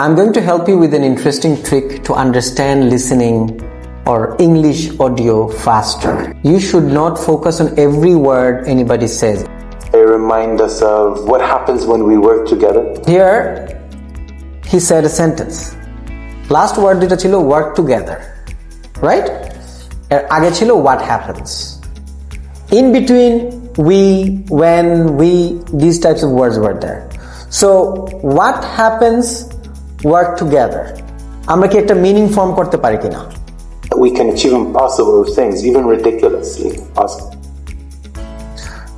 I'm going to help you with an interesting trick to understand listening or English audio faster. You should not focus on every word anybody says. They remind us of what happens when we work together. Here, he said a sentence. Last word dita chilo work together. Right? Er age chilo what happens. In between, we, when, we, these types of words were there. So, what happens, work together. Amra ki ekta meaning form korte pari kina? We can achieve impossible things, even ridiculously possible.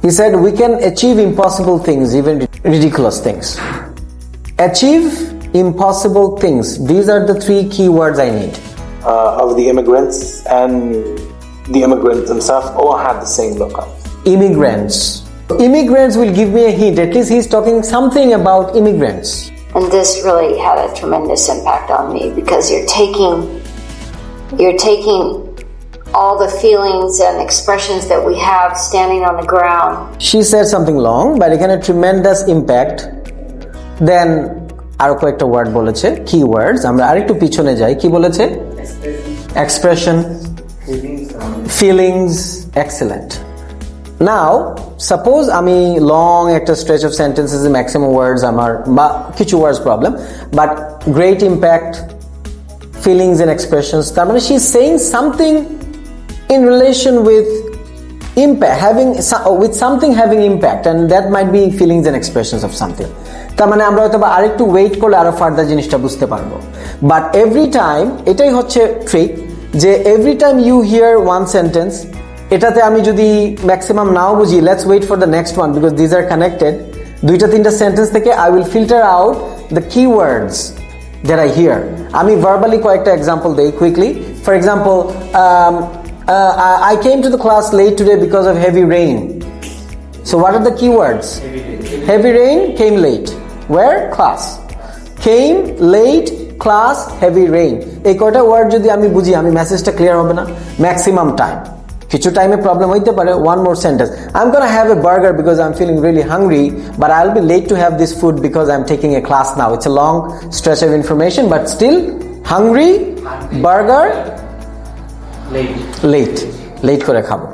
He said we can achieve impossible things, even ridiculous things. Achieve impossible things. These are the 3 key words I need. Of the immigrants and the immigrants themselves all had the same lookup. Immigrants. Immigrants will give me a hint. At least he's talking something about immigrants. And this really had a tremendous impact on me because you're taking all the feelings and expressions that we have standing on the ground. She said something long, but it had a tremendous impact. Then aro koyekta word boleche, keywords. Amra arekটু পিছনে যাই, কি বলেছে? Expression, feelings, excellent. Now, suppose আমি long একটা stretch of sentences maximum words আমার বা কিছু words problem, but great impact, feelings and expressions. তার মানে she is saying something in relation with impact, with something having impact, and that might be feelings and expressions of something. তার মানে আমরা হয়তো বা আরেকটু ওয়েট করলে আরো ফার্দার জিনিসটা বুঝতে পারবো। বাট এভরি টাইম এটাই হচ্ছে ট্রিক, যে every time you hear one sentence, এটাতে আমি যদি ম্যাক্সিমাম নাও বুঝি, let's wait for the next one because these are connected. 2-3 sentence থেকে I will filter out the keywords that I hear. আমি ভার্বালি কয়েকটা এক্সাম্পল দেই quickly. For example, I came to the class late today because of heavy rain. So what are the keywords? Heavy rain, came late. Where? Class. Came late, class, heavy rain. এই কয়টা word যদি আমি বুঝি, আমি মেসেজটা clear হবে না? Maximum time. কিছু টাইমে প্রবলেম হইতে পারে। One more sentence. I'm gonna have a burger because I'm feeling really hungry, but I'll be late to have this food because I'm taking a class now. It's a long stretch of information, but still hungry, burger, late করে খাবো।